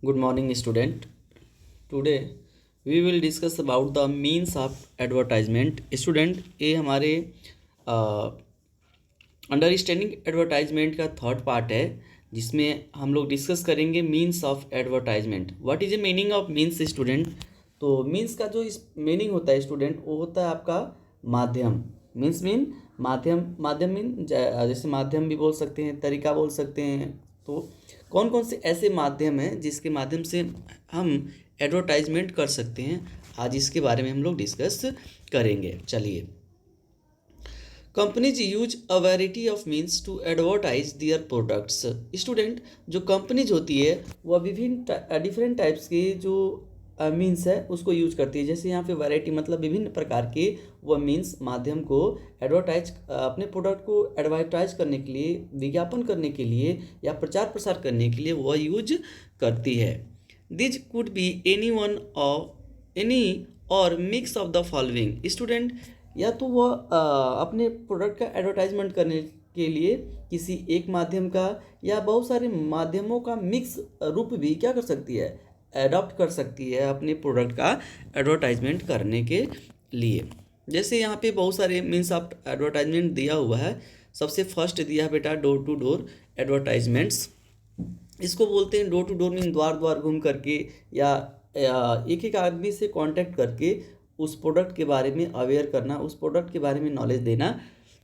Good morning, student. Today we will discuss about the means of advertisement. Student, ये हमारे understanding advertisement का third part है जिसमें हम लोग डिस्कस करेंगे means of advertisement. What is the meaning of means student? तो means का जो इस मीनिंग होता है स्टूडेंट वो होता है आपका माध्यम. मीन माध्यम. माध्यम मीन जैसे माध्यम भी बोल सकते हैं, तरीका बोल सकते हैं. तो कौन कौन से ऐसे माध्यम हैं जिसके माध्यम से हम एडवर्टाइजमेंट कर सकते हैं, आज इसके बारे में हम लोग डिस्कस करेंगे. चलिए. Companies use a variety of means to advertise their products. Student, जो कंपनीज होती है वह विभिन्न डिफरेंट टाइप्स के जो मीन्स है उसको यूज करती है. जैसे यहाँ पे वैरायटी मतलब विभिन्न प्रकार के वह मीन्स माध्यम को एडवर्टाइज अपने प्रोडक्ट को एडवर्टाइज करने के लिए, विज्ञापन करने के लिए या प्रचार प्रसार करने के लिए वह यूज करती है. दिस कुड बी एनी और mix of the following. Student, या तो वह अपने प्रोडक्ट का एडवर्टाइजमेंट करने के लिए किसी एक माध्यम का या बहुत सारे माध्यमों का मिक्स रूप भी क्या कर सकती है, एडॉप्ट कर सकती है अपने प्रोडक्ट का एडवर्टाइजमेंट करने के लिए. जैसे यहाँ पे बहुत सारे मीन्स ऑफ एडवर्टाइजमेंट दिया हुआ है. सबसे फर्स्ट दिया है बेटा डोर टू डोर एडवर्टाइजमेंट्स. इसको बोलते हैं डोर टू डोर मीन द्वार द्वार घूम करके या एक एक आदमी से कांटेक्ट करके उस प्रोडक्ट के बारे में अवेयर करना, उस प्रोडक्ट के बारे में नॉलेज देना.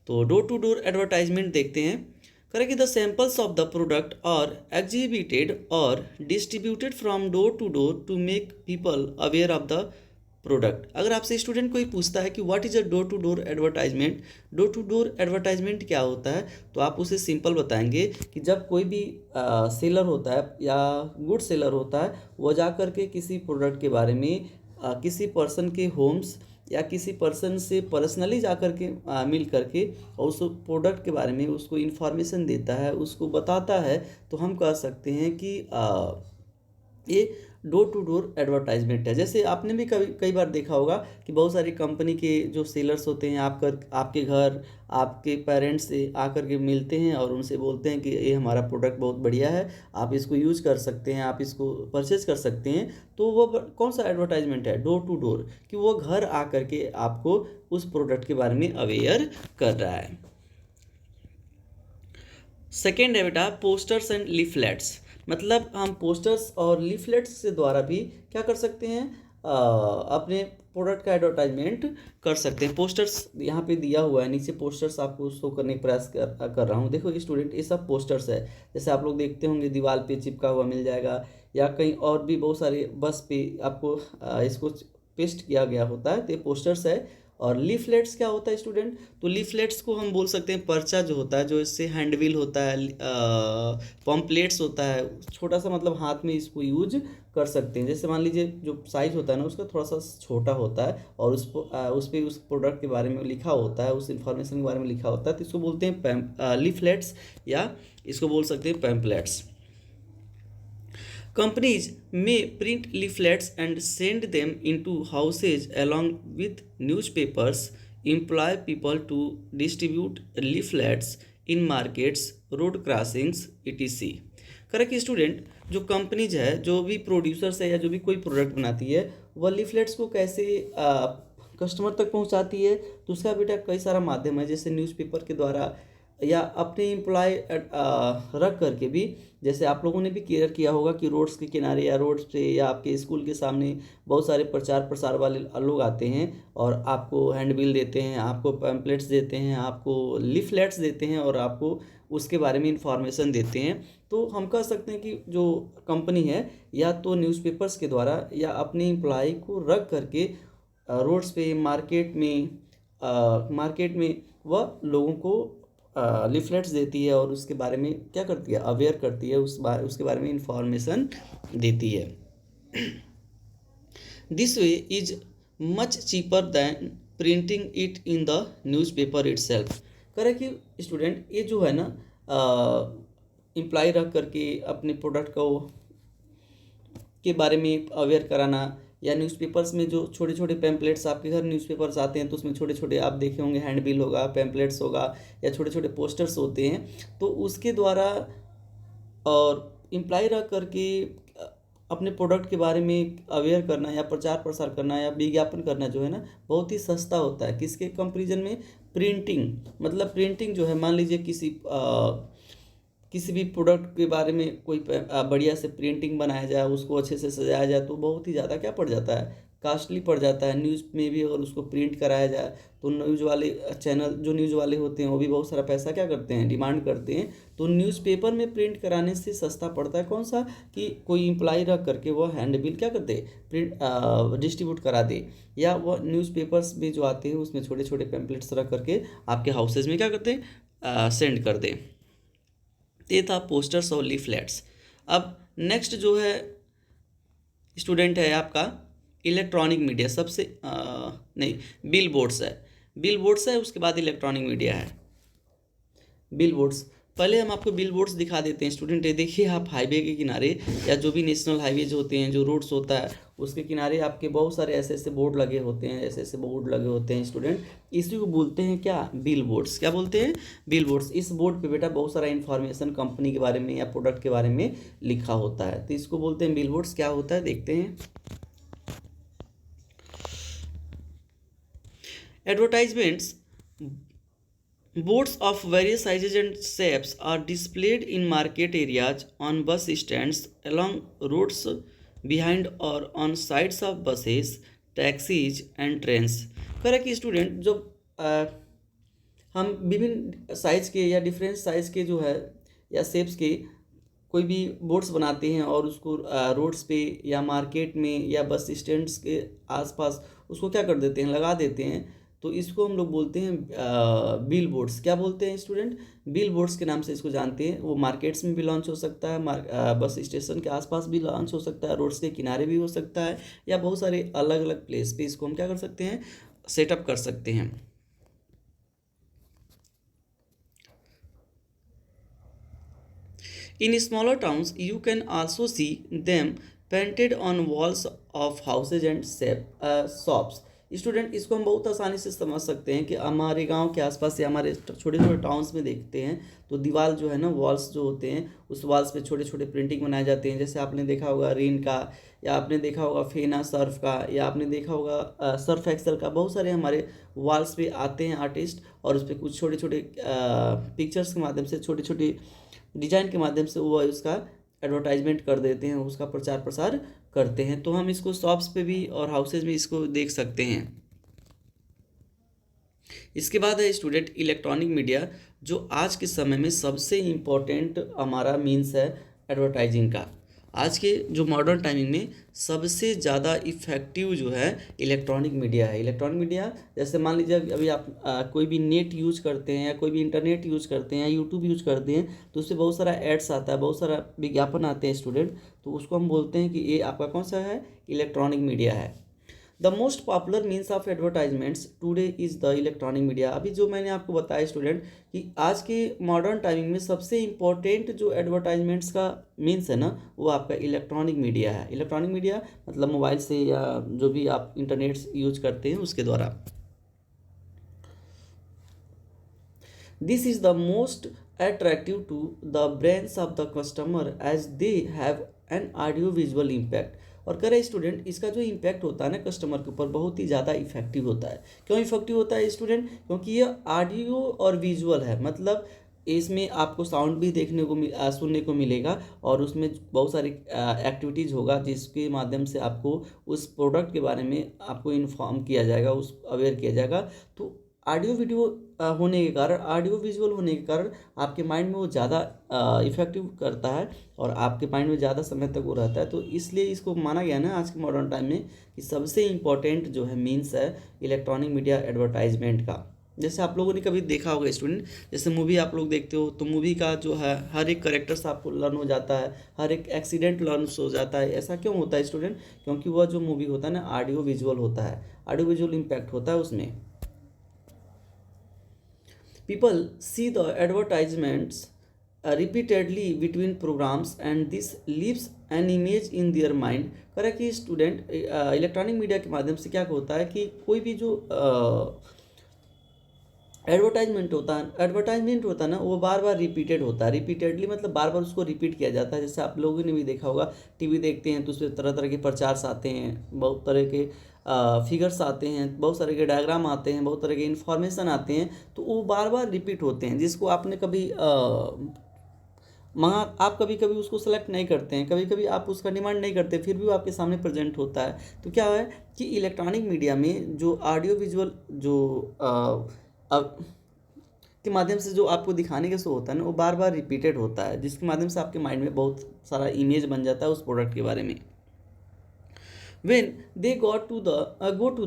तो डोर टू डोर एडवर्टाइजमेंट देखते हैं. Correct. The samples of the product are exhibited और distributed from door to make people aware of the product. अगर आपसे स्टूडेंट कोई पूछता है कि what is a door to door advertisement, door to door advertisement क्या होता है, तो आप उसे सिंपल बताएंगे कि जब कोई भी सेलर होता है या गुड सेलर होता है वो जा कर के किसी प्रोडक्ट के बारे में किसी पर्सन के होम्स या किसी पर्सन से पर्सनली जा कर के मिल करके और उस प्रोडक्ट के बारे में उसको इन्फॉर्मेशन देता है, उसको बताता है, तो हम कह सकते हैं कि ये डोर टू डोर एडवर्टाइजमेंट है. जैसे आपने भी कई बार देखा होगा कि बहुत सारी कंपनी के जो सेलर्स होते हैं आपके घर, आपके पेरेंट्स से आकर के मिलते हैं और उनसे बोलते हैं कि ये हमारा प्रोडक्ट बहुत बढ़िया है, आप इसको यूज कर सकते हैं, आप इसको परचेज कर सकते हैं. तो वो कौन सा एडवर्टाइजमेंट है? डोर टू डोर, कि वो घर आकर के आपको उस प्रोडक्ट के बारे में अवेयर कर रहा है. सेकेंड है बेटा पोस्टर्स एंड लीफलेट्स. मतलब हम पोस्टर्स और लीफलेट्स के द्वारा भी क्या कर सकते हैं, अपने प्रोडक्ट का एडवर्टाइजमेंट कर सकते हैं. पोस्टर्स यहाँ पे दिया हुआ है, नीचे पोस्टर्स आपको शो करने का प्रयास कर रहा हूँ. देखो स्टूडेंट, ये सब पोस्टर्स है. जैसे आप लोग देखते होंगे दीवार पे चिपका हुआ मिल जाएगा या कहीं और भी बहुत सारे बस पे आपको इसको पेस्ट किया गया होता है, तो ये पोस्टर्स है. और लीफलेट्स क्या होता है स्टूडेंट? तो लीफलेट्स को हम बोल सकते हैं पर्चा जो होता है, जो इससे हैंडबिल होता है, पम्पलेट्स होता है, छोटा सा मतलब हाथ में इसको यूज कर सकते हैं. जैसे मान लीजिए जो साइज होता है ना उसका थोड़ा सा छोटा होता है और उस पर उस प्रोडक्ट के बारे में लिखा होता है, उस इन्फॉर्मेशन के बारे में लिखा होता है, तो इसको बोलते हैं लीफलेट्स या इसको बोल सकते हैं pamphlets. Companies may print leaflets and send them into houses along with newspapers, employ people to distribute leaflets in markets, road crossings, etc. Correct student, जो कंपनीज है, जो भी प्रोड्यूसर्स है या जो भी कोई प्रोडक्ट बनाती है, वह लीफलेट्स को कैसे कस्टमर तक पहुंचाती है, तो उसका बेटा कई सारा माध्यम है. जैसे न्यूज़पेपर के द्वारा या अपने एम्प्लॉय रख करके भी. जैसे आप लोगों ने भी केयर किया होगा कि रोड्स के किनारे या रोड्स पे या आपके स्कूल के सामने बहुत सारे प्रचार प्रसार वाले लोग आते हैं और आपको हैंडबिल देते हैं, आपको पैम्पलेट्स देते हैं, आपको लीफलेट्स देते हैं और आपको उसके बारे में इंफॉर्मेशन देते हैं. तो हम कह सकते हैं कि जो कंपनी है या तो न्यूज़पेपर्स के द्वारा या अपने एम्प्लॉय को रख करके रोड्स पे, मार्केट में वह लोगों को लीफलेट्स देती है और उसके बारे में क्या करती है, अवेयर करती है, उसके बारे में इंफॉर्मेशन देती है. This way is much cheaper then printing it in the newspaper itself. करे कि स्टूडेंट, ये जो है ना इम्प्लाई रख करके अपने प्रोडक्ट को के बारे में अवेयर कराना, या न्यूज़पेपर्स में जो छोटे छोटे पैम्पलेट्स आपके घर न्यूज़पेपर्स आते हैं तो उसमें छोटे छोटे आप देखे होंगे हैंडबिल होगा, पैम्पलेट्स होगा या छोटे छोटे पोस्टर्स होते हैं, तो उसके द्वारा और इम्प्लाई रख करके अपने प्रोडक्ट के बारे में अवेयर करना या प्रचार प्रसार करना या विज्ञापन करना जो है ना बहुत ही सस्ता होता है। किसके कंपेरिजन में? प्रिंटिंग। मतलब प्रिंटिंग जो है, मान लीजिए किसी भी प्रोडक्ट के बारे में कोई बढ़िया से प्रिंटिंग बनाया जाए, उसको अच्छे से सजाया जाए तो बहुत ही ज़्यादा क्या पड़ जाता है, कास्टली पड़ जाता है। न्यूज़ में भी अगर उसको प्रिंट कराया जाए तो न्यूज़ वाले चैनल, जो न्यूज़ वाले होते हैं वो भी बहुत सारा पैसा क्या करते हैं, डिमांड करते हैं। तो न्यूज़पेपर में प्रिंट कराने से सस्ता पड़ता है कौन सा, कि कोई इम्प्लाई रख करके वो हैंड बिल क्या कर दे, प्रिंट डिस्ट्रीब्यूट करा दे, या वह न्यूज़पेपर्स में जो आते हैं उसमें छोटे छोटे पैम्पलेट्स रख करके आपके हाउसेज में क्या करते हैं, सेंड कर दे। ये था पोस्टर्स और लीफलेट्स। अब नेक्स्ट जो है स्टूडेंट है आपका इलेक्ट्रॉनिक मीडिया। सबसे नहीं, बिल बोर्ड्स है, बिल बोर्ड्स है, उसके बाद इलेक्ट्रॉनिक मीडिया है। बिल बोर्ड्स, पहले हम आपको बिल बोर्ड्स दिखा देते हैं स्टूडेंट। ये देखिए आप हाईवे के किनारे या जो भी नेशनल हाईवेज होते हैं, जो रोड्स होता है उसके किनारे आपके बहुत सारे ऐसे ऐसे बोर्ड लगे होते हैं, ऐसे ऐसे बोर्ड लगे होते हैं स्टूडेंट। इसी को बोलते हैं क्या, बिल बोर्ड्स। क्या बोलते हैं? Bill boards. इस बोर्ड पे बेटा बहुत सारा इन्फॉर्मेशन कंपनी के बारे में या प्रोडक्ट के बारे में लिखा होता है, तो इसको बोलते हैं बिल बोर्ड्स। क्या होता है देखते हैं। Advertisements, boards of various sizes and shapes are displayed in market areas, on bus stands, along roads, behind or on sides of buses, taxis and trains। कह रहा कि स्टूडेंट जो हम विभिन्न साइज के या डिफरेंट साइज के जो है या शेप्स के कोई भी बोर्ड्स बनाते हैं और उसको रोड्स पे या मार्केट में या बस स्टैंड्स के आसपास उसको क्या कर देते हैं, लगा देते हैं। तो इसको हम लोग बोलते हैं बिल बोर्ड्स। क्या बोलते हैं स्टूडेंट? बिल बोर्ड्स के नाम से इसको जानते हैं। वो मार्केट्स में भी लॉन्च हो सकता है, बस स्टेशन के आसपास भी लॉन्च हो सकता है, रोड्स के किनारे भी हो सकता है, या बहुत सारे अलग अलग प्लेस पे इसको हम क्या कर सकते हैं, सेटअप कर सकते हैं। In smaller towns, you can also see them painted on walls of houses and shops। Student इसको हम बहुत आसानी से समझ सकते हैं कि हमारे गांव के आसपास या हमारे छोटे छोटे टाउन्स में देखते हैं तो दीवार जो है ना, वॉल्स जो होते हैं उस वॉल्स पे छोटे छोटे प्रिंटिंग बनाए जाते हैं। जैसे आपने देखा होगा रिन का, या आपने देखा होगा फेना सर्फ का, या आपने देखा होगा सर्फ एक्सेल का। बहुत सारे हमारे वॉल्स पे आते हैं आर्टिस्ट और उस पर कुछ छोटे छोटे पिक्चर्स के माध्यम से, छोटे छोटे डिजाइन के माध्यम से वो उसका एडवर्टाइजमेंट कर देते हैं, उसका प्रचार प्रसार करते हैं। तो हम इसको शॉप्स पे भी और हाउसेज में इसको देख सकते हैं। इसके बाद है स्टूडेंट इलेक्ट्रॉनिक मीडिया, जो आज के समय में सबसे इम्पोर्टेंट हमारा मीन्स है एडवर्टाइजिंग का। आज के जो मॉडर्न टाइमिंग में सबसे ज़्यादा इफ़ेक्टिव जो है इलेक्ट्रॉनिक मीडिया है। इलेक्ट्रॉनिक मीडिया जैसे मान लीजिए अभी आप कोई भी नेट यूज करते हैं या कोई भी इंटरनेट यूज करते हैं या यूट्यूब यूज करते हैं तो उससे बहुत सारा एड्स आता है, बहुत सारा विज्ञापन आते हैं स्टूडेंट। तो उसको हम बोलते हैं कि ये आपका कौन सा है, इलेक्ट्रॉनिक मीडिया है। The most popular means of advertisements today is the electronic media. अभी जो मैंने आपको बताया स्टूडेंट कि आज के मॉडर्न टाइमिंग में सबसे इम्पोर्टेंट जो एडवर्टाइजमेंट्स का मीन्स है ना, वो आपका इलेक्ट्रॉनिक मीडिया है। इलेक्ट्रॉनिक मीडिया मतलब मोबाइल से या जो भी आप इंटरनेट यूज करते हैं उसके द्वारा। This is the most attractive to the brains of the customer as they have an audio visual impact। और कह रहे स्टूडेंट इसका जो इम्पैक्ट होता है ना कस्टमर के ऊपर बहुत ही ज़्यादा इफेक्टिव होता है। क्यों इफेक्टिव होता है स्टूडेंट? क्योंकि ये ऑडियो और विजुअल है, मतलब इसमें आपको साउंड भी देखने को सुनने को मिलेगा और उसमें बहुत सारी एक्टिविटीज़ होगा जिसके माध्यम से आपको उस प्रोडक्ट के बारे में आपको इन्फॉर्म किया जाएगा, उस अवेयर किया जाएगा। तो ऑडियो वीडियो होने के कारण, ऑडियो विजुअल होने के कारण आपके माइंड में वो ज़्यादा इफेक्टिव करता है और आपके माइंड में ज़्यादा समय तक वो रहता है। तो इसलिए इसको माना गया ना आज के मॉडर्न टाइम में कि सबसे इम्पोर्टेंट जो है मीन्स है इलेक्ट्रॉनिक मीडिया एडवर्टाइजमेंट का। जैसे आप लोगों ने कभी देखा होगा स्टूडेंट, जैसे मूवी आप लोग देखते हो तो मूवी का जो है हर एक करेक्टर्स आपको लर्न हो जाता है, हर एक एक्सीडेंट लर्न हो जाता है। ऐसा क्यों होता है स्टूडेंट? क्योंकि वह जो मूवी होता है ना ऑडियो विजुअल होता है, ऑडियो विजुअल इम्पैक्ट होता है उसमें। People see the advertisements repeatedly between programs and this leaves an image in their mind। कह रहा है कि स्टूडेंट इलेक्ट्रॉनिक मीडिया के माध्यम से क्या होता है कि कोई भी जो एडवर्टाइजमेंट होता है ना, वो बार बार रिपीटेड होता है। रिपीटेडली मतलब बार बार उसको रिपीट किया जाता है। जैसे आप लोगों ने भी देखा होगा, टीवी देखते हैं तो उसमें तरह तरह के प्रचार्स आते हैं, बहुत तरह के फिगर्स आते हैं, बहुत सारे के डायग्राम आते हैं, बहुत तरह के इन्फॉर्मेशन आते हैं, तो वो बार बार रिपीट होते हैं, जिसको आपने कभी मंगा आप कभी कभी उसको सेलेक्ट नहीं करते हैं, कभी कभी आप उसका डिमांड नहीं करते, फिर भी वो आपके सामने प्रेजेंट होता है। तो क्या है कि इलेक्ट्रॉनिक मीडिया में जो ऑडियो विजुअल जो अब के माध्यम से जो आपको दिखाने का शो होता है ना, वो बार बार रिपीटेड होता है, जिसके माध्यम से आपके माइंड में बहुत सारा इमेज बन जाता है उस प्रोडक्ट के बारे में। When they go to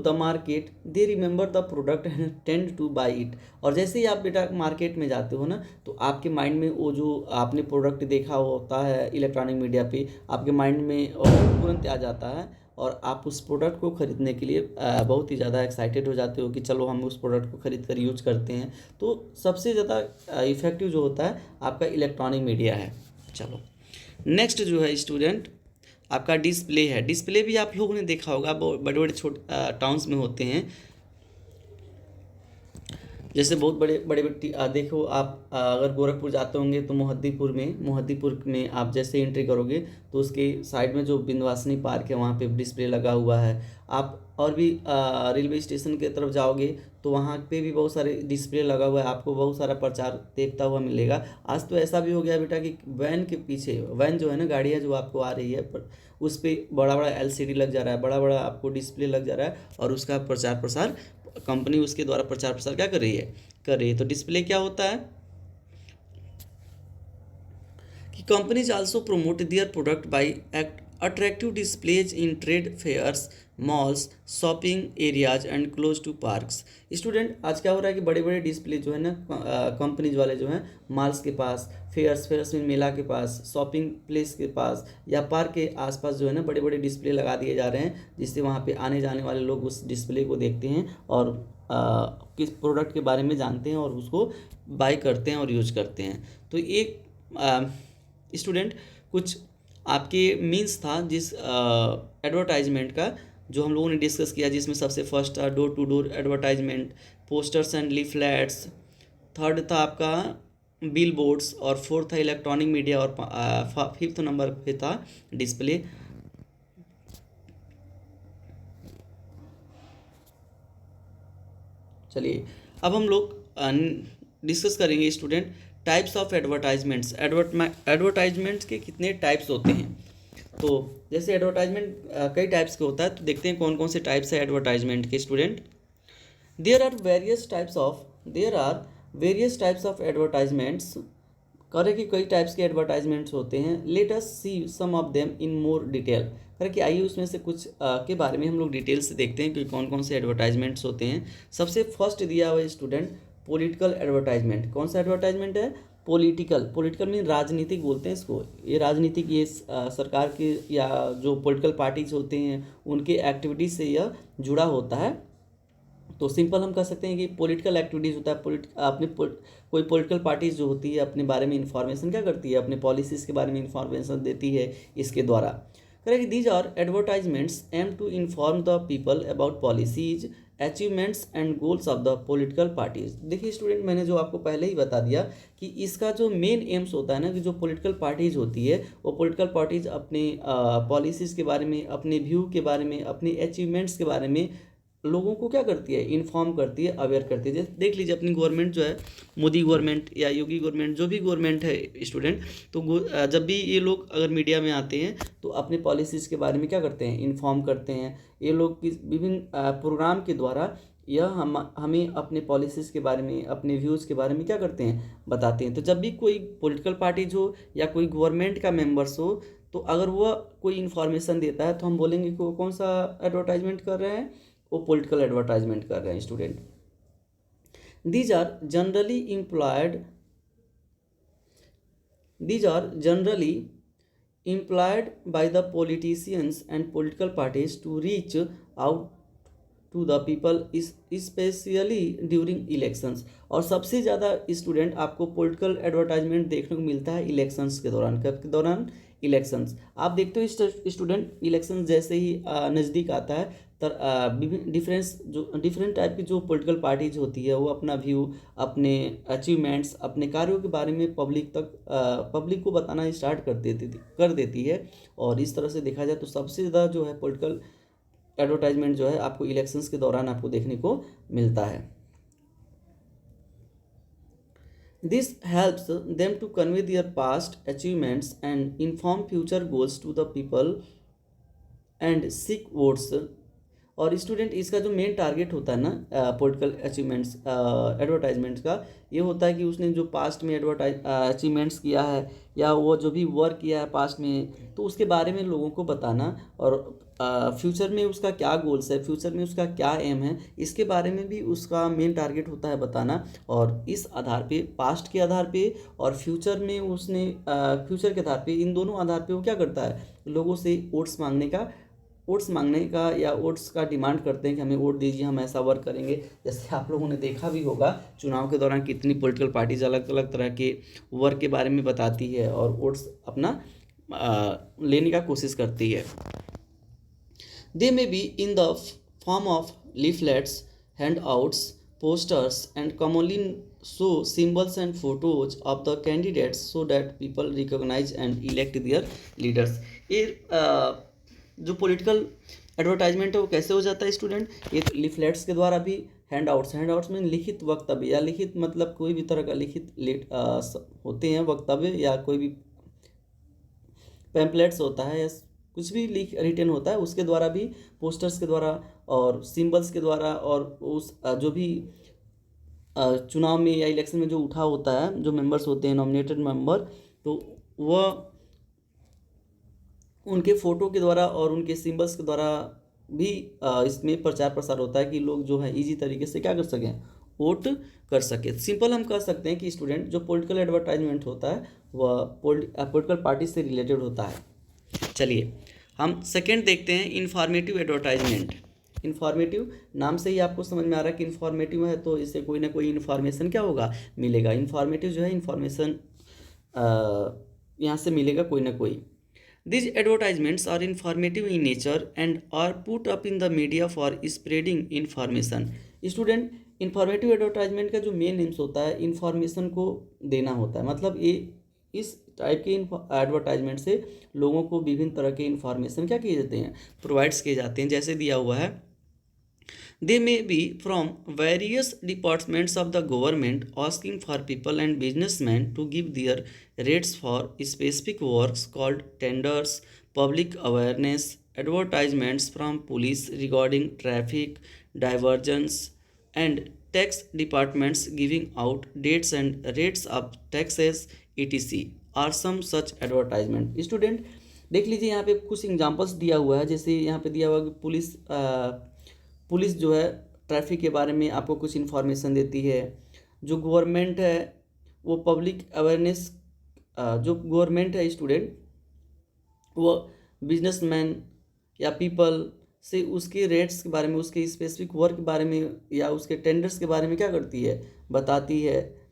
the market, they remember the product and tend to buy it। और जैसे ही आप बेटा मार्केट में जाते हो ना, तो आपके माइंड में वो जो आपने प्रोडक्ट देखा होता है इलेक्ट्रॉनिक मीडिया पे, आपके माइंड में तुरंत आ जाता है, और आप उस प्रोडक्ट को ख़रीदने के लिए बहुत ही ज़्यादा एक्साइटेड हो जाते हो कि चलो हम उस प्रोडक्ट को ख़रीद कर यूज करते हैं। तो सबसे ज़्यादा इफ़ेक्टिव जो होता है आपका इलेक्ट्रॉनिक मीडिया है। चलो नेक्स्ट जो है स्टूडेंट, आपका डिस्प्ले है। डिस्प्ले भी आप लोगों ने देखा होगा, बड़े बड़े छोटे टाउन्स में होते हैं। जैसे बहुत बड़े बड़े देखो आप अगर गोरखपुर जाते होंगे तो मोहद्दीपुर में आप जैसे एंट्री करोगे तो उसके साइड में जो विंध्यवासिनी पार्क है वहाँ पे डिस्प्ले लगा हुआ है। आप और भी रेलवे स्टेशन की तरफ जाओगे तो वहाँ पे भी बहुत सारे डिस्प्ले लगा हुआ है, आपको बहुत सारा प्रचार देखता हुआ मिलेगा। आज तो ऐसा भी हो गया बेटा कि वैन के पीछे, वैन जो है ना, गाड़ियाँ जो आपको आ रही है पर उस पर बड़ा बड़ा LCD लग जा रहा है, बड़ा बड़ा आपको डिस्प्ले लग जा रहा है, और उसका प्रचार प्रसार कंपनी उसके द्वारा प्रचार प्रसार क्या कर रही है। तो डिस्प्ले क्या होता है कि companies also promote their product by attractive displays in trade fairs, malls, shopping areas and close to parks. Student आज क्या हो रहा है कि बड़े बड़े डिस्प्ले जो है ना, कंपनीज वाले जो हैं मॉल्स के पास, फेयर्स में मेला के पास, शॉपिंग प्लेस के पास या पार्क के आसपास जो है ना, बड़े बड़े डिस्प्ले लगा दिए जा रहे हैं, जिससे वहाँ पे आने जाने वाले लोग उस डिस्प्ले को देखते हैं और किस प्रोडक्ट के बारे में जानते हैं और उसको बाय करते हैं और यूज करते हैं। तो एक स्टूडेंट कुछ आपके मीन्स था जिस एडवर्टाइजमेंट का जो हम लोगों ने डिस्कस किया, जिसमें सबसे फर्स्ट था door to door advertisement, posters and leaflets, third था आपका बिल बोर्ड्स, और फोर्थ था इलेक्ट्रॉनिक मीडिया, और फिफ्थ नंबर पे था डिस्प्ले। चलिए अब हम लोग डिस्कस करेंगे student types of advertisements. Advertisements के कितने टाइप्स होते हैं। तो जैसे एडवर्टाइजमेंट कई टाइप्स के होता है, तो देखते हैं कौन कौन से टाइप्स है एडवर्टाइजमेंट के student. There are various types of advertisements. करे कि कई टाइप्स के एडवर्टाइजमेंट्स होते हैं। Let us see some of them in more detail. करे कि आइए उसमें से कुछ के बारे में हम लोग डिटेल से देखते हैं कि कौन कौन से एडवर्टाइजमेंट्स होते हैं। सबसे फर्स्ट दिया हुआ है स्टूडेंट पॉलिटिकल एडवर्टाइजमेंट। कौन सा एडवर्टाइजमेंट है? पॉलिटिकल मीन राजनीतिक बोलते हैं इसको। ये राजनीतिक, ये सरकार के या जो पॉलिटिकल पार्टीज होते हैं उनके एक्टिविटीज से यह जुड़ा होता है। तो सिंपल हम कह सकते हैं कि पॉलिटिकल एक्टिविटीज़ होता है। कोई पॉलिटिकल पार्टीज जो होती है अपने बारे में इंफॉर्मेशन क्या करती है, अपने पॉलिसीज़ के बारे में इंफॉर्मेशन देती है इसके द्वारा। Correct, these are advertisements aim to inform the people about policies, achievements and goals of the political parties. देखिए स्टूडेंट, मैंने जो आपको पहले ही बता दिया कि इसका जो मेन एम्स होता है ना, कि जो पॉलिटिकल पार्टीज होती है वो पॉलिटिकल पार्टीज अपने पॉलिसीज़ के बारे में, अपने व्यू के बारे में, अपने अचीवमेंट्स के बारे में लोगों को क्या करती है, इन्फॉर्म करती है, अवेयर करती है। जैसे देख लीजिए अपनी गवर्नमेंट जो है, मोदी गवर्नमेंट या योगी गवर्नमेंट, जो भी गवर्नमेंट है स्टूडेंट, तो जब भी ये लोग अगर मीडिया में आते हैं तो अपने पॉलिसीज़ के बारे में क्या करते हैं, इन्फॉर्म करते हैं। ये लोग किस विभिन्न प्रोग्राम के द्वारा यह हमें अपने पॉलिसीज़ के बारे में, अपने व्यूज़ के बारे में क्या करते हैं, बताते हैं। तो जब भी कोई पॉलिटिकल पार्टीज हो या कोई गवर्नमेंट का मेंबर्स हो, तो अगर वह कोई इन्फॉर्मेशन देता है तो हम बोलेंगे कि वो कौन सा एडवर्टाइजमेंट कर रहे हैं, वो पॉलिटिकल एडवर्टाइजमेंट कर रहे हैं student. These are generally employed by the politicians and political parties to reach out to the people, specially during elections. और सबसे ज़्यादा स्टूडेंट आपको पॉलिटिकल एडवर्टाइजमेंट देखने को मिलता है इलेक्शंस के दौरान। कब के दौरान? इलेक्शंस। आप देखते हो स्टूडेंट, इलेक्शन जैसे ही नज़दीक आता है विभिन्न डिफरेंट टाइप की जो पॉलिटिकल पार्टीज होती है वो अपना व्यू, अपने अचीवमेंट्स, अपने कार्यों के बारे में पब्लिक को बताना स्टार्ट कर देती है। और इस तरह से देखा जाए तो सबसे ज़्यादा जो है पॉलिटिकल एडवर्टाइजमेंट जो है आपको इलेक्शंस के दौरान आपको देखने को मिलता है। This helps them to convey their past achievements and inform future goals to the people and seek votes। और स्टूडेंट इसका जो मेन टारगेट होता है ना पॉलिटिकल अचीवमेंट्स एडवर्टाइजमेंट्स का, ये होता है कि उसने जो पास्ट में अचीवमेंट्स किया है या वो जो भी वर्क किया है पास्ट में, तो उसके बारे में लोगों को बताना। और फ्यूचर में उसका क्या गोल्स है, फ्यूचर में उसका क्या एम है, इसके बारे में भी उसका मेन टारगेट होता है बताना। और इस आधार पे, पास्ट के आधार पे और फ्यूचर में उसने फ्यूचर के आधार पे, इन दोनों आधार पे वो क्या करता है, लोगों से वोट्स मांगने का या वोट्स का डिमांड करते हैं कि हमें वोट दीजिए, हम ऐसा वर्क करेंगे। जैसे आप लोगों ने देखा भी होगा चुनाव के दौरान कितनी पॉलिटिकल पार्टीज अलग अलग तरह के वर्क के बारे में बताती है और वोट्स अपना लेने का कोशिश करती है। They may be in the form of leaflets, handouts, posters, and commonly show symbols and photos of the candidates so that people recognize and elect their leaders। ये जो पॉलिटिकल एडवर्टाइजमेंट है वो कैसे हो जाता है स्टूडेंट, ये लिफलेट्स के द्वारा भी, हैंडआउट्स में लिखित वक्तव्य या लिखित मतलब कोई भी तरह का लिखित होते हैं वक्तव्य, या कोई भी पैम्पलेट्स होता है या कुछ भी रिटन होता है, उसके द्वारा भी, पोस्टर्स के द्वारा और सिंबल्स के द्वारा, और उस जो भी चुनाव में या इलेक्शन में जो उठा होता है, जो मेंबर्स होते हैं नॉमिनेटेड मेंबर, तो वह उनके फ़ोटो के द्वारा और उनके सिंबल्स के द्वारा भी इसमें प्रचार प्रसार होता है कि लोग जो है इजी तरीके से क्या कर सकें, वोट कर सके। सिंपल हम कह सकते हैं कि स्टूडेंट जो पॉलिटिकल एडवर्टाइजमेंट होता है वह पॉलिटिकल पार्टी से रिलेटेड होता है। चलिए हम सेकंड देखते हैं, इंफॉर्मेटिव एडवर्टाइजमेंट। इन्फॉर्मेटिव, नाम से ही आपको समझ में आ रहा है कि इन्फॉर्मेटिव है तो इससे कोई ना कोई इन्फॉर्मेशन क्या होगा, मिलेगा। इन्फॉर्मेटिव जो है इन्फॉर्मेशन यहाँ से मिलेगा कोई ना कोई। These advertisements are informative in nature and are put up in the media for spreading information। Student, informative advertisement का जो मेन एम्स होता है इंफॉर्मेशन को देना होता है। मतलब ये इस टाइप के एडवर्टाइजमेंट से लोगों को विभिन्न तरह के इंफॉर्मेशन क्या किए जाते हैं, प्रोवाइड्स किए जाते हैं। जैसे दिया हुआ है, they may be from various departments of the government asking for people and businessmen to give their rates for specific works called tenders, public awareness, advertisements from police regarding traffic diversions, and tax departments giving out dates and rates of taxes etc are some such advertisement। Student देख लीजिए यहाँ पे कुछ examples दिया हुआ है। जैसे यहाँ पे दिया हुआ कि पुलिस जो है ट्रैफिक के बारे में आपको कुछ इन्फॉर्मेशन देती है। जो गवर्नमेंट है वो पब्लिक अवेयरनेस, जो गवर्नमेंट है स्टूडेंट वो बिजनेसमैन या पीपल से उसके रेट्स के बारे में, उसके स्पेसिफिक वर्क के बारे में या उसके टेंडर्स के बारे में क्या करती है, बताती है।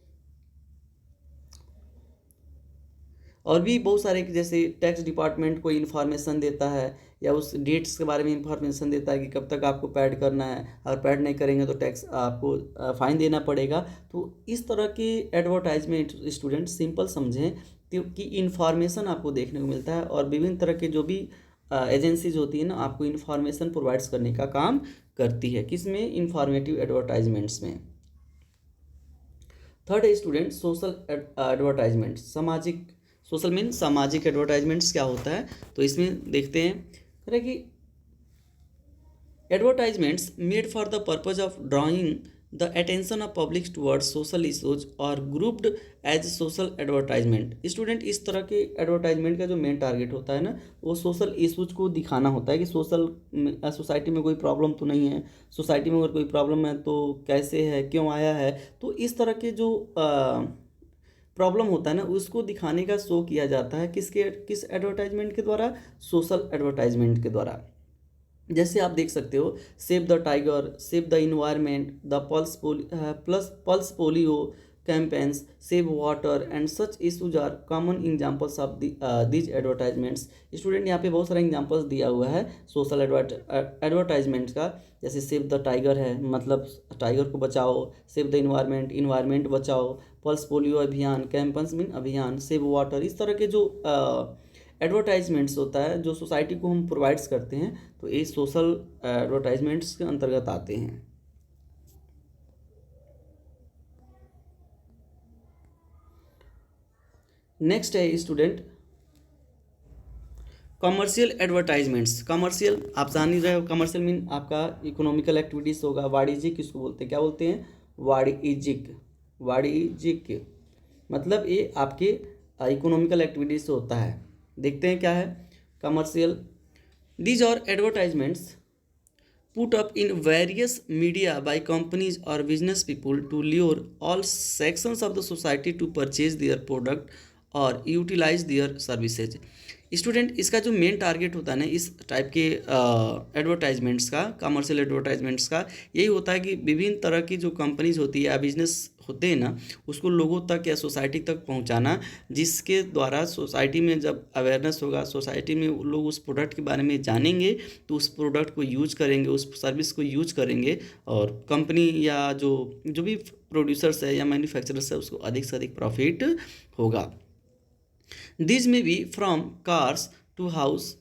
और भी बहुत सारे, जैसे टैक्स डिपार्टमेंट को इन्फॉर्मेशन देता है या उस डेट्स के बारे में इंफॉर्मेशन देता है कि कब तक आपको पैड करना है, अगर पैड नहीं करेंगे तो टैक्स आपको फाइन देना पड़ेगा। तो इस तरह के एडवर्टाइजमेंट स्टूडेंट सिंपल समझें कि इन्फॉर्मेशन आपको देखने को मिलता है और विभिन्न तरह के जो भी एजेंसीज होती है ना, आपको इन्फॉर्मेशन प्रोवाइड्स करने का काम करती है। किस में, इन्फॉर्मेटिव एडवर्टाइजमेंट्स में। थर्ड है student social advertisement. Social mean सामाजिक एडवर्टाइजमेंट्स क्या होता है, तो इसमें देखते हैं कि advertisements made for the purpose of drawing the attention of public towards social issues और grouped as social advertisement. Student इस तरह के एडवर्टाइजमेंट का जो मेन टारगेट होता है ना, वो सोशल इशूज को दिखाना होता है कि सोसाइटी में कोई प्रॉब्लम तो नहीं है, सोसाइटी में अगर कोई प्रॉब्लम है तो कैसे है, क्यों आया है। तो इस तरह के जो प्रॉब्लम होता है ना, उसको दिखाने का शो किया जाता है किस एडवर्टाइजमेंट के द्वारा, सोशल एडवर्टाइजमेंट के द्वारा। जैसे आप देख सकते हो, save the tiger, save the environment, the pulse polio, campaigns, save water and such issues are common examples of these advertisements. Student यहाँ पे बहुत सारा एग्जांपल्स दिया हुआ है सोशल एडवर्टाइजमेंट का, जैसे सेव द टाइगर है, मतलब टाइगर को बचाओ, सेव द इन्वायरमेंट, इन्वायरमेंट बचाओ, पल्स पोलियो अभियान, कैंपन्स मीन अभियान, सेव वाटर। इस तरह के जो एडवर्टाइजमेंट्स होता है जो सोसाइटी को हम प्रोवाइड्स करते हैं, तो ये सोशल एडवर्टाइजमेंट्स के अंतर्गत आते हैं। नेक्स्ट है स्टूडेंट कमर्शियल एडवर्टाइजमेंट्स। कमर्शियल आप जान ही रहे हो, कमर्शियल मीन आपका इकोनॉमिकल एक्टिविटीज़ होगा। वाणिज्यिक किसको बोलते हैं, क्या बोलते हैं, वाणिज्यिक। वाणिज्यिक मतलब ये आपके इकोनॉमिकल एक्टिविटीज़ से होता है। देखते हैं क्या है commercial. These are advertisements put up in various media by companies or business people to lure all sections of the society to purchase their product or utilize their services। Student इसका जो main target होता है ना इस type के advertisements का, commercial advertisements का, यही होता है कि विभिन्न तरह की जो कंपनीज होती है या बिजनेस होते हैं ना, उसको लोगों तक या सोसाइटी तक पहुंचाना, जिसके द्वारा सोसाइटी में जब अवेयरनेस होगा, सोसाइटी में लोग उस प्रोडक्ट के बारे में जानेंगे तो उस प्रोडक्ट को यूज करेंगे, उस सर्विस को यूज करेंगे, और कंपनी या जो भी प्रोड्यूसर्स है या मैन्युफैक्चरर्स है उसको अधिक से अधिक प्रॉफिट होगा। These may be from cars to houses,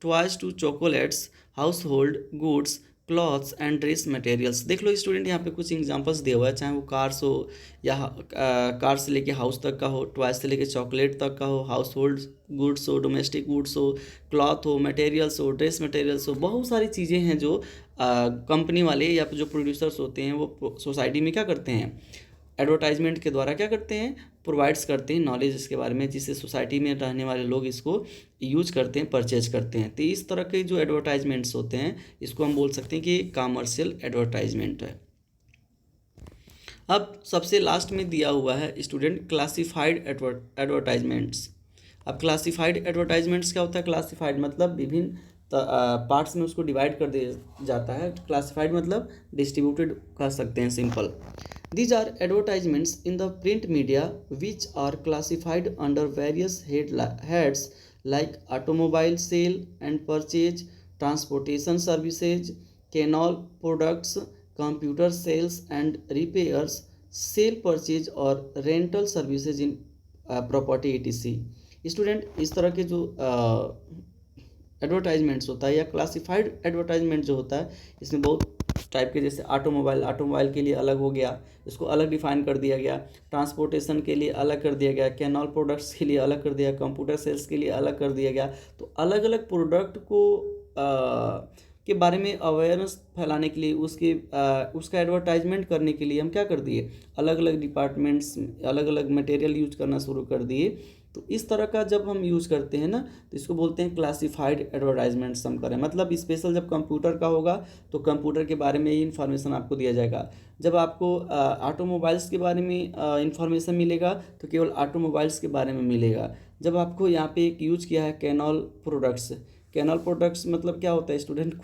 toys to chocolates, household goods, clothes and dress materials. देख लो स्टूडेंट यहाँ पे कुछ एग्जांपल्स दिए हुआ है, चाहे वो कार्स हो या कार से लेके हाउस तक का हो, टॉयज से लेके चॉकलेट तक का हो, हाउस होल्ड गुड्स हो, डोमेस्टिक गुड्स हो, क्लॉथ हो, मटेरियल्स हो, ड्रेस मटेरियल्स हो, बहुत सारी चीज़ें हैं जो कंपनी वाले या जो प्रोड्यूसर्स होते हैं वो सोसाइटी में क्या करते हैं, एडवर्टाइजमेंट के द्वारा क्या करते हैं, प्रोवाइड्स करते हैं नॉलेज इसके बारे में, जिससे सोसाइटी में रहने वाले लोग इसको यूज करते हैं, परचेज करते हैं। तो इस तरह के जो एडवर्टाइजमेंट्स होते हैं इसको हम बोल सकते हैं कि कमर्शियल एडवर्टाइजमेंट है। अब सबसे लास्ट में दिया हुआ है स्टूडेंट क्लासिफाइड एडवर्टाइजमेंट्स। अब क्लासिफाइड एडवर्टाइजमेंट्स क्या होता है, क्लासिफाइड मतलब विभिन्न पार्ट्स में उसको डिवाइड कर दिया जाता है। क्लासिफाइड मतलब डिस्ट्रीब्यूटेड कर सकते हैं, simple. These are advertisements in the print media which are classified under various heads like automobile sale and purchase, transportation services, canal products, computer sales and repairs, sale purchase or rental services in property etc। Student इस तरह के जो advertisements होता है या classified advertisement जो होता है, इसमें बहुत टाइप के, जैसे ऑटोमोबाइल के लिए अलग हो गया, इसको अलग डिफाइन कर दिया गया, ट्रांसपोर्टेशन के लिए अलग कर दिया गया, कैनॉल प्रोडक्ट्स के लिए अलग कर दिया, कंप्यूटर सेल्स के लिए अलग कर दिया गया। तो अलग अलग प्रोडक्ट को के बारे में अवेयरनेस फैलाने के लिए उसका एडवर्टाइजमेंट करने के लिए हम क्या कर दिए, अलग अलग डिपार्टमेंट्स अलग अलग मटेरियल यूज करना शुरू कर दिए। तो इस तरह का जब हम यूज़ करते हैं ना तो इसको बोलते हैं क्लासिफाइड एडवर्टाइजमेंट्स हम करें। मतलब स्पेशल जब कंप्यूटर का होगा तो कंप्यूटर के बारे में ही इन्फॉर्मेशन आपको दिया जाएगा। जब आपको ऑटोमोबाइल्स के बारे में इन्फॉर्मेशन मिलेगा तो केवल ऑटोमोबाइल्स के बारे में मिलेगा। जब आपको यहाँ पे एक यूज किया है कैनॉल प्रोडक्ट्स मतलब क्या होता है स्टूडेंट,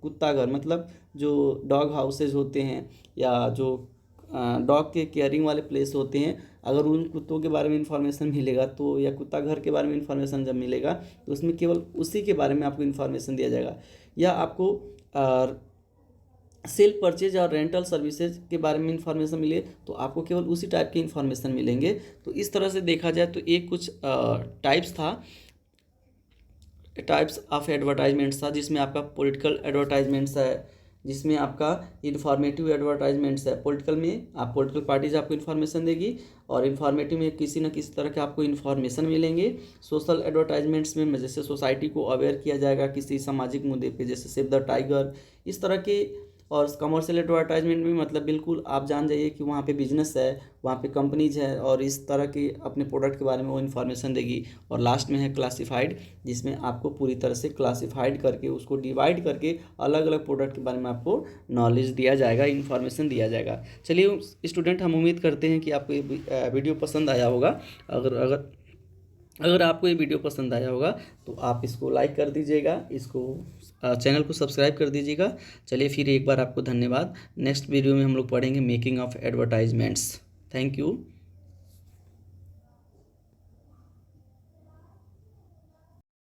कुत्ता घर मतलब जो डॉग हाउसेज होते हैं या जो डॉग के केयरिंग वाले प्लेस होते हैं, अगर उन कुत्तों के बारे में इंफॉर्मेशन मिलेगा तो, या कुत्ता घर के बारे में इंफॉर्मेशन जब मिलेगा तो उसमें केवल उसी के बारे में आपको इन्फॉर्मेशन दिया जाएगा। या आपको सेल परचेज और रेंटल सर्विसेज के बारे में इंफॉर्मेशन मिले तो आपको केवल उसी टाइप की इंफॉर्मेशन मिलेंगे। तो इस तरह से देखा जाए तो एक कुछ टाइप्स ऑफ एडवर्टाइजमेंट्स था, जिसमें आपका पॉलिटिकल एडवर्टाइजमेंट्स है, जिसमें आपका इन्फॉर्मेटिव एडवर्टाइजमेंट्स है। पॉलिटिकल में आप पॉलिटिकल पार्टीज आपको इन्फॉर्मेशन देगी और इन्फॉर्मेटिव में किसी न किसी तरह के आपको इन्फॉर्मेशन मिलेंगे। सोशल एडवर्टाइजमेंट्स में जैसे सोसाइटी को अवेयर किया जाएगा किसी सामाजिक मुद्दे पे, जैसे सेव द टाइगर, इस तरह के। और कमर्शियल एडवर्टाइजमेंट में मतलब बिल्कुल आप जान जाइए कि वहाँ पे बिजनेस है, वहाँ पे कंपनीज है और इस तरह के अपने प्रोडक्ट के बारे में वो इन्फॉर्मेशन देगी। और लास्ट में है क्लासिफाइड, जिसमें आपको पूरी तरह से क्लासिफाइड करके उसको डिवाइड करके अलग अलग प्रोडक्ट के बारे में आपको नॉलेज दिया जाएगा, इन्फॉर्मेशन दिया जाएगा। चलिए स्टूडेंट, हम उम्मीद करते हैं कि आपको ये वीडियो पसंद आया होगा। अगर अगर आपको ये वीडियो पसंद आया होगा तो आप इसको लाइक कर दीजिएगा, इसको चैनल को सब्सक्राइब कर दीजिएगा। चलिए फिर एक बार आपको धन्यवाद। नेक्स्ट वीडियो में हम लोग पढ़ेंगे making of advertisements. Thank you.